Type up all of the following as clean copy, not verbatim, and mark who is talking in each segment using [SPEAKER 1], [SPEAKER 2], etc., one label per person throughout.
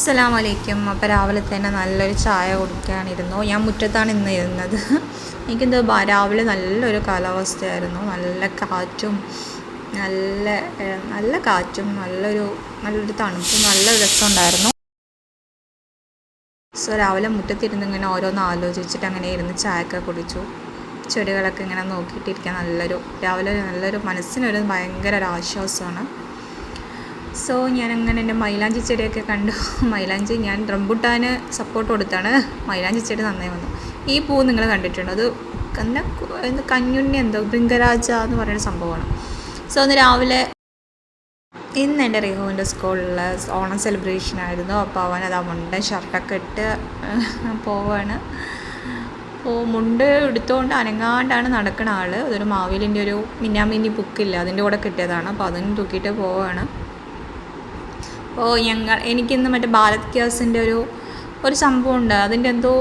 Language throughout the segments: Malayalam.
[SPEAKER 1] അസ്സലാമലൈക്കും. അപ്പോൾ രാവിലെ തന്നെ നല്ലൊരു ചായ കുടിക്കാനിരുന്നു. ഞാൻ മുറ്റത്താണ് ഇന്ന് ഇരുന്നത്. എനിക്കെന്തോ രാവിലെ നല്ലൊരു കാലാവസ്ഥയായിരുന്നു. നല്ല കാറ്റും നല്ല നല്ല കാറ്റും നല്ലൊരു തണുപ്പും നല്ല രസമുണ്ടായിരുന്നു. സോ രാവിലെ മുറ്റത്തിരുന്ന് ഇങ്ങനെ ഓരോന്ന് ആലോചിച്ചിട്ട് അങ്ങനെ ഇരുന്ന് ചായയൊക്കെ കുടിച്ചു. ചെടികളൊക്കെ ഇങ്ങനെ നോക്കിയിട്ടിരിക്കാൻ രാവിലെ നല്ലൊരു മനസ്സിനൊരു ഭയങ്കര ഒരു ആശ്വാസമാണ്. സോ ഞാനങ്ങനെ എൻ്റെ മൈലാഞ്ചി ചെടിയൊക്കെ കണ്ടു. മൈലാഞ്ചി ഞാൻ റംബുട്ടാന് സപ്പോർട്ട് കൊടുത്താണ് മൈലാഞ്ചി ചെടി നന്നായി വന്നു. ഈ പൂ നിങ്ങൾ കണ്ടിട്ടുണ്ടോ? അത് കഞ്ഞുണ്ണി ബൃങ്കരാജ എന്ന് പറയുന്ന സംഭവമാണ്. സോ ഇന്ന് രാവിലെ ഇന്ന് എൻ്റെ റിഹുവിൻ്റെ സ്കൂളിൽ ഓണം സെലിബ്രേഷൻ ആയിരുന്നു. അപ്പോൾ അവനത് മുണ്ടൻ ഷർട്ടൊക്കെ ഇട്ട് പോവാണ്. അപ്പോൾ മുണ്ട് എടുത്തുകൊണ്ട് അനങ്ങാണ്ടാണ് നടക്കുന്ന ആൾ. അതൊരു മാവേലിൻ്റെ ഒരു മിന്നാമിന്നി ബുക്കില്ല, അതിൻ്റെ കൂടെ കിട്ടിയതാണ്. അപ്പോൾ അതിന് തൂക്കിയിട്ട് പോവുകയാണ്. അപ്പോൾ എനിക്കിന്ന് മറ്റേ ഭാരത് ഗ്യാസിൻ്റെ ഒരു സംഭവം ഉണ്ട്. അതിൻ്റെ എന്തോ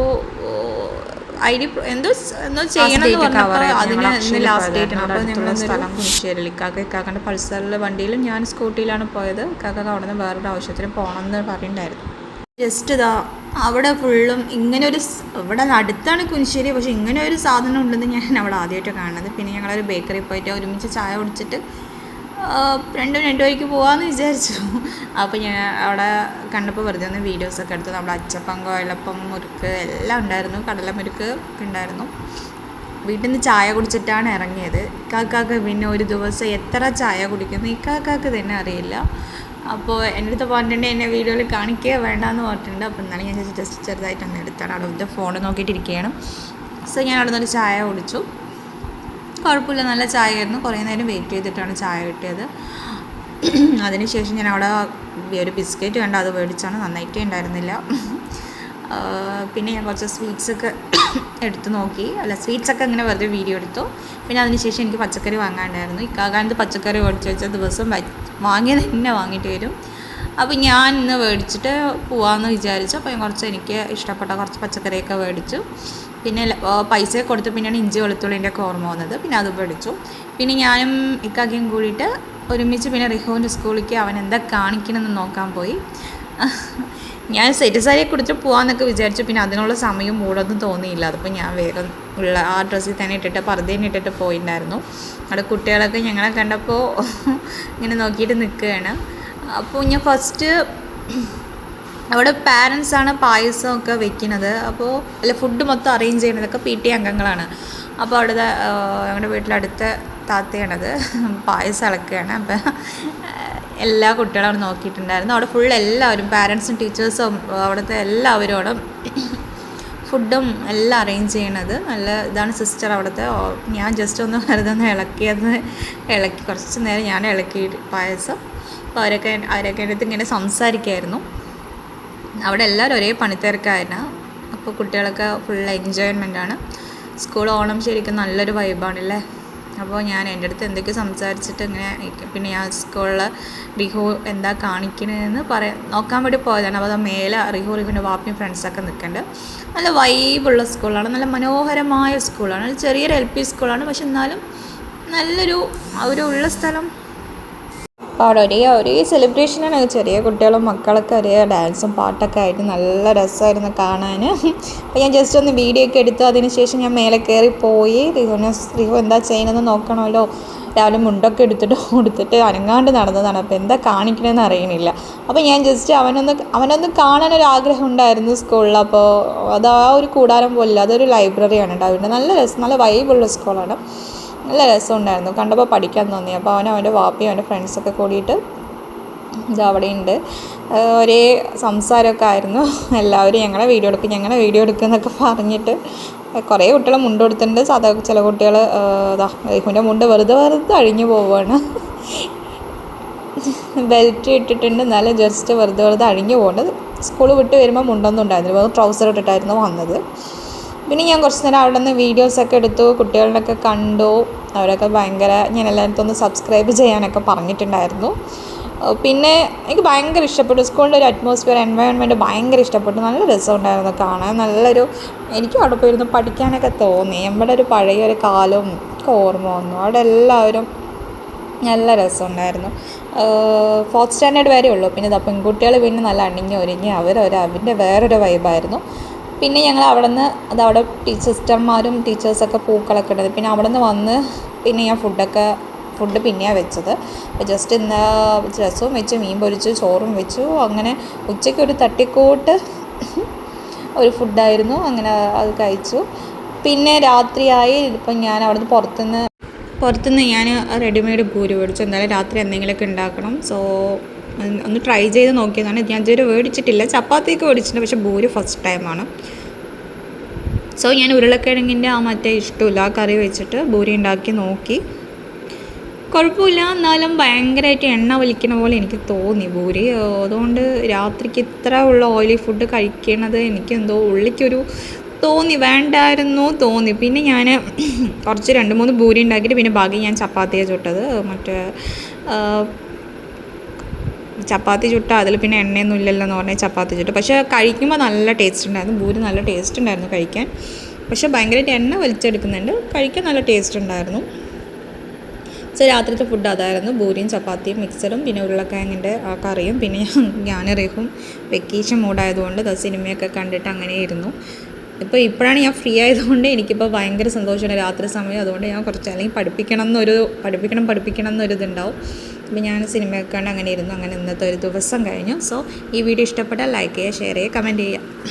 [SPEAKER 1] ചെയ്യണമെന്ന് പറഞ്ഞപ്പോൾ അതിന് ഇന്ന് ലാസ്റ്റ് ഡേറ്റ് ആണ്. അപ്പോൾ ഞങ്ങൾ സ്ഥലം കുനിശ്ശേരിൽ ഇക്കാക്കൻ്റെ പൾസറിൽ വണ്ടിയിലും ഞാൻ സ്കൂട്ടിയിലാണ് പോയത്. ഇക്കാക്ക അവിടെ നിന്ന് വേറൊരു ആവശ്യത്തിന് പോകണമെന്ന് പറയുന്നുണ്ടായിരുന്നു. ജസ്റ്റ് അവിടെ ഫുള്ളും ഇവിടെ അടുത്താണ് കുനിശ്ശേരി, പക്ഷേ ഇങ്ങനെ ഒരു സാധനം ഉണ്ടെന്ന് ഞാൻ അവിടെ ആദ്യമായിട്ട് കാണുന്നത്. പിന്നെ ഞങ്ങളൊരു ബേക്കറി പോയിട്ട് ഒരുമിച്ച് ചായ കുടിച്ചിട്ട് രണ്ടു വഴിക്ക് പോകാമെന്ന് വിചാരിച്ചു. അപ്പോൾ ഞാൻ അവിടെ കണ്ടപ്പോൾ വെറുതെ ഒന്ന് വീഡിയോസൊക്കെ എടുത്തു. നമ്മുടെ അച്ചപ്പം, കോയലപ്പം, മുറുക്ക് എല്ലാം ഉണ്ടായിരുന്നു. കടലമുറുക്ക് ഒക്കെ ഉണ്ടായിരുന്നു. വീട്ടിൽ നിന്ന് ചായ കുടിച്ചിട്ടാണ് ഇറങ്ങിയത്. ഇക്കാക്കാക്ക് പിന്നെ ഒരു ദിവസം എത്ര ചായ കുടിക്കുന്നു ഇക്കാക്കാക്ക് തന്നെ അറിയില്ല. അപ്പോൾ എൻ്റെ അടുത്ത് പറഞ്ഞിട്ടുണ്ട് എന്നെ വീഡിയോയിൽ കാണിക്കുക വേണ്ടാന്ന് പറഞ്ഞിട്ടുണ്ട്. അപ്പോൾ എന്നാലും ഞാൻ ജസ്റ്റ് ചെറുതായിട്ട് ഒന്ന് എടുത്താണ്. അവിടെ ഫോൺ നോക്കിയിട്ടിരിക്കുകയാണ്. സോ ഞാൻ അവിടെ നിന്നൊരു ചായ കുടിച്ചു. കുഴപ്പമില്ല, നല്ല ചായ ആയിരുന്നു. കുറേ നേരം വെയിറ്റ് ചെയ്തിട്ടാണ് ചായ കിട്ടിയത്. അതിനുശേഷം ഞാൻ അവിടെ ഒരു ബിസ്ക്കറ്റ് കണ്ട് അത് മേടിച്ചാണ്. നന്നായിട്ടേ ഉണ്ടായിരുന്നില്ല. പിന്നെ ഞാൻ കുറച്ച് സ്വീറ്റ്സൊക്കെ എടുത്ത് നോക്കി. സ്വീറ്റ്സൊക്കെ ഇങ്ങനെ വെറുതെ വീഡിയോ എടുത്തു. പിന്നെ അതിനുശേഷം എനിക്ക് പച്ചക്കറി വാങ്ങാണ്ടായിരുന്നു. ഇക്കാകാനത്ത് പച്ചക്കറി മേടിച്ച് വെച്ച ദിവസം വാങ്ങിയത് തന്നെ വാങ്ങിയിട്ട് വരും. അപ്പോൾ ഞാൻ ഇന്ന് മേടിച്ചിട്ട് പോകാമെന്ന് വിചാരിച്ചു. അപ്പോൾ ഞാൻ എനിക്ക് ഇഷ്ടപ്പെട്ട കുറച്ച് പച്ചക്കറിയൊക്കെ മേടിച്ചു. പിന്നെ പൈസ കൊടുത്ത് പിന്നെയാണ് ഇഞ്ചി വെളുത്തുള്ളിൻ്റെ ഒക്കെ ഓർമ്മ വന്നത്. പിന്നെ അത് മേടിച്ചു. പിന്നെ ഞാനും ഇക്കാക്കയും കൂടിയിട്ട് ഒരുമിച്ച് പിന്നെ റിഹുവിൻ്റെ സ്കൂളിലേക്ക് അവൻ എന്താ കാണിക്കണമെന്ന് നോക്കാൻ പോയി. ഞാൻ സെറ്റ് സാരിയെ കൊടുത്തിട്ട് പോകാമെന്നൊക്കെ വിചാരിച്ചു. പിന്നെ അതിനുള്ള സമയം മൂടൊന്നും തോന്നിയില്ല. അതിപ്പോൾ ഞാൻ വേഗം ഉള്ള ആ ഡ്രസ്സിൽ തന്നെ ഇട്ടിട്ട് പർദ്ദേനെ ഇട്ടിട്ട് പോയിട്ടുണ്ടായിരുന്നു. അവിടെ കുട്ടികളൊക്കെ ഞങ്ങളെ കണ്ടപ്പോൾ ഇങ്ങനെ നോക്കിയിട്ട് നിൽക്കുകയാണ്. അപ്പോൾ ഞാൻ ഫസ്റ്റ് അവിടെ പാരൻസാണ് പായസമൊക്കെ വെക്കുന്നത്. അപ്പോൾ ഫുഡ് മൊത്തം അറേഞ്ച് ചെയ്യുന്നതൊക്കെ PTA അംഗങ്ങളാണ്. അപ്പോൾ അവിടുത്തെ ഞങ്ങളുടെ വീട്ടിലടുത്ത താത്തയാണത് പായസം ഇളക്കുകയാണ്. അപ്പം എല്ലാ കുട്ടികളും അവിടെ നോക്കിയിട്ടുണ്ടായിരുന്നു. അവിടെ ഫുൾ എല്ലാവരും പാരൻസും ടീച്ചേഴ്സും അവിടുത്തെ എല്ലാവരോടും ഫുഡും എല്ലാം അറേഞ്ച് ചെയ്യണത്. നല്ല ഇതാണ് സിസ്റ്റർ അവിടുത്തെ. ഞാൻ ജസ്റ്റ് ഒന്ന് വെറുതെ ഒന്ന് ഇളക്കി കുറച്ച് നേരം ഞാൻ ഇളക്കി പായസം. അപ്പോൾ അവരൊക്കെ എൻ്റെ അടുത്ത് ഇങ്ങനെ സംസാരിക്കുമായിരുന്നു. അവിടെ എല്ലാവരും ഒരേ പണിത്തിരക്കായിരുന്നു. അപ്പോൾ കുട്ടികളൊക്കെ ഫുൾ എൻജോയ്മെൻറ്റാണ്. സ്കൂൾ ഓണം ശരിക്കും നല്ലൊരു വൈബാണല്ലേ. അപ്പോൾ ഞാൻ എൻ്റെ അടുത്ത് എന്തൊക്കെ സംസാരിച്ചിട്ട് ഇങ്ങനെ പിന്നെ ഞാൻ സ്കൂളിൽ റിഹു എന്താ കാണിക്കണതെന്ന് നോക്കാൻ വേണ്ടി പോയതാണ്. അപ്പോൾ അത് മേലെ റിഹുവിൻ്റെ വാപ്പിയും ഫ്രണ്ട്സൊക്കെ നിൽക്കുന്നുണ്ട്. നല്ല വൈബുള്ള സ്കൂളാണ്, നല്ല മനോഹരമായ സ്കൂളാണ്. ചെറിയൊരു LP സ്കൂളാണ്, പക്ഷെ എന്നാലും നല്ലൊരു ഉള്ള സ്ഥലം. അപ്പോൾ അവിടെ ഒരേ സെലിബ്രേഷനാണ്. ചെറിയ കുട്ടികളും മക്കളൊക്കെ ഒരേ ഡാൻസും പാട്ടൊക്കെ ആയിട്ട് നല്ല രസമായിരുന്നു കാണാൻ. അപ്പോൾ ഞാൻ ജസ്റ്റ് ഒന്ന് വീഡിയോ ഒക്കെ എടുത്തു. അതിനുശേഷം ഞാൻ മേലെ കയറി പോയി. റിഹു എന്താ ചെയ്യണമെന്ന് നോക്കണമല്ലോ. രാവിലെ മുണ്ടൊക്കെ കൊടുത്തിട്ട് അനങ്ങാണ്ട് നടന്നതാണ്. അപ്പോൾ എന്താ കാണിക്കണമെന്ന് അറിയണില്ല. അപ്പോൾ ഞാൻ ജസ്റ്റ് അവനൊന്ന് കാണാനൊരാഗ്രഹം ഉണ്ടായിരുന്നു സ്കൂളിൽ. അപ്പോൾ അത് ആ ഒരു കൂടാരം പോലില്ല, അതൊരു ലൈബ്രറിയാണ് ഉണ്ടാവുന്നത്. നല്ല രസം, നല്ല വൈബുള്ള സ്കൂളാണ്. നല്ല രസമുണ്ടായിരുന്നു, കണ്ടപ്പോൾ പഠിക്കാൻ തോന്നി. അപ്പോൾ അവൻ്റെ വാപ്പിയും അവൻ്റെ ഫ്രണ്ട്സൊക്കെ കൂടിയിട്ട് അവിടെ ഒരേ സംസാരമൊക്കെ ആയിരുന്നു. എല്ലാവരും ഞങ്ങളെ വീഡിയോ എടുക്കുക എന്നൊക്കെ പറഞ്ഞിട്ട് കുറേ കുട്ടികൾ മുണ്ട് കൊടുത്തിട്ടുണ്ട്. ചില കുട്ടികൾ റിഹുവിൻ്റെ മുണ്ട് വെറുതെ അഴിഞ്ഞു പോവുകയാണ്. ബെൽറ്റ് ഇട്ടിട്ടുണ്ട്, എന്നാലും ജസ്റ്റ് വെറുതെ അഴിഞ്ഞു പോകുന്നത്. സ്കൂൾ വിട്ട് വരുമ്പോൾ മുണ്ടൊന്നും ഉണ്ടായിരുന്നില്ല, വെറും ട്രൗസർ ഇട്ടിട്ടായിരുന്നു വന്നത്. പിന്നെ ഞാൻ കുറച്ച് നേരം അവിടെ നിന്ന് വീഡിയോസൊക്കെ എടുത്തു, കുട്ടികളുടെയൊക്കെ കണ്ടു. അവരൊക്കെ ഞാൻ എല്ലായിടത്തും ഒന്ന് സബ്സ്ക്രൈബ് ചെയ്യാനൊക്കെ പറഞ്ഞിട്ടുണ്ടായിരുന്നു. പിന്നെ എനിക്ക് ഭയങ്കര ഇഷ്ടപ്പെട്ടു സ്കൂളിൻ്റെ ഒരു അറ്റ്മോസ്ഫിയർ, എൻവയോൺമെൻറ്റ് ഭയങ്കര ഇഷ്ടപ്പെട്ടു. നല്ല രസമുണ്ടായിരുന്നു കാണാൻ. എനിക്കും അവിടെ പോയിരുന്നു പഠിക്കാനൊക്കെ തോന്നി. നമ്മുടെ ഒരു പഴയൊരു കാലവും ഒക്കെ ഓർമ്മ വന്നു. അവിടെ എല്ലാവരും നല്ല രസമുണ്ടായിരുന്നു. 4th സ്റ്റാൻഡേർഡ് വരെ ഉള്ളൂ. പിന്നെ പെൺകുട്ടികൾ പിന്നെ നല്ല അണിഞ്ഞ് ഒരുങ്ങി അവൻ്റെ വേറൊരു വൈബായിരുന്നു. പിന്നെ ഞങ്ങൾ അവിടെ നിന്ന് അതവിടെ സിസ്റ്റർമാരും ടീച്ചേഴ്സൊക്കെ പൂക്കളൊക്കെ ഇട്ടത്. പിന്നെ അവിടെ നിന്ന് വന്ന് പിന്നെ ഞാൻ ഫുഡ് പിന്നെയാണ് വെച്ചത്. അപ്പോൾ ജസ്റ്റ് ഇന്ന് രസവും വെച്ചു, മീൻ പൊരിച്ചു, ചോറും വെച്ചു. അങ്ങനെ ഉച്ചയ്ക്ക് ഒരു തട്ടിക്കൂട്ട് ഒരു ഫുഡായിരുന്നു. അങ്ങനെ അത് കഴിച്ചു. പിന്നെ രാത്രിയായി. ഇപ്പം ഞാൻ അവിടെ നിന്ന് പുറത്തുനിന്ന് ഞാൻ റെഡിമെയ്ഡ് പൂരി മേടിച്ചു. എന്തായാലും രാത്രി എന്തെങ്കിലുമൊക്കെ ഉണ്ടാക്കണം. സോ ഒന്ന് ട്രൈ ചെയ്ത് നോക്കിയതാണ്. ഞാൻ ഇതുവരെ മേടിച്ചിട്ടില്ല. ചപ്പാത്തിയൊക്കെ മേടിച്ചിട്ടുണ്ട്, പക്ഷേ പൂരി ഫസ്റ്റ് ടൈമാണ്. സോ ഞാൻ ഉരുളക്കിഴങ്ങിൻ്റെ മറ്റേ ഇഷ്ടമില്ല ആ കറി വെച്ചിട്ട് പൂരി ഉണ്ടാക്കി നോക്കി. കുഴപ്പമില്ല, എന്നാലും ഭയങ്കരമായിട്ട് എണ്ണ വലിക്കണ പോലെ എനിക്ക് തോന്നി പൂരി. അതുകൊണ്ട് രാത്രിക്ക് ഇത്ര ഉള്ള ഓയിലി ഫുഡ് കഴിക്കണത് എനിക്കെന്തോ ഉള്ളിലേക്കൊരു വേണ്ടായിരുന്നു തോന്നി. പിന്നെ ഞാൻ കുറച്ച് 2-3 പൂരി ഉണ്ടാക്കിയിട്ട് പിന്നെ ബാക്കി ഞാൻ ചപ്പാത്തിയാണ് ചുട്ടത്. മറ്റേ ചപ്പാത്തി ചുട്ട അതിൽ പിന്നെ എണ്ണയൊന്നും ഇല്ലല്ലോ എന്ന് പറഞ്ഞാൽ ചപ്പാത്തി ചുട്ടു. പക്ഷേ കഴിക്കുമ്പോൾ നല്ല ടേസ്റ്റ് ഉണ്ടായിരുന്നു. പൂരി നല്ല ടേസ്റ്റ് ഉണ്ടായിരുന്നു കഴിക്കാൻ. പക്ഷേ ഭയങ്കരമായിട്ട് എണ്ണ വലിച്ചെടുക്കുന്നുണ്ട്. കഴിക്കാൻ നല്ല ടേസ്റ്റ് ഉണ്ടായിരുന്നു. സോ രാത്രിത്തെ ഫുഡ് അതായിരുന്നു. പൂരിയും ചപ്പാത്തിയും മിക്സറും പിന്നെ ഉരുളക്കിഴങ്ങിൻ്റെ ആ കറിയും. പിന്നെ ഞാൻ റീഹും വെക്കേഷൻ മൂഡായതുകൊണ്ട് സിനിമയൊക്കെ കണ്ടിട്ട് അങ്ങനെ ഇരുന്നു. ഇപ്പോഴാണ് ഞാൻ ഫ്രീ ആയതുകൊണ്ട് എനിക്കിപ്പോൾ ഭയങ്കര സന്തോഷമാണ് രാത്രി സമയം. അതുകൊണ്ട് ഞാൻ കുറച്ച് അല്ലെങ്കിൽ പഠിപ്പിക്കണം എന്നൊരിതുണ്ടാവും. അപ്പോൾ ഞാൻ സിനിമയൊക്കെ കണ്ട് അങ്ങനെ ഇരുന്നു. അങ്ങനെ ഇന്നത്തെ ഒരു ദിവസം കഴിഞ്ഞു. സോ ഈ വീഡിയോ ഇഷ്ടപ്പെട്ടാൽ ലൈക്ക് ചെയ്യുക, ഷെയർ ചെയ്യുക, കമൻറ്റ് ചെയ്യുക.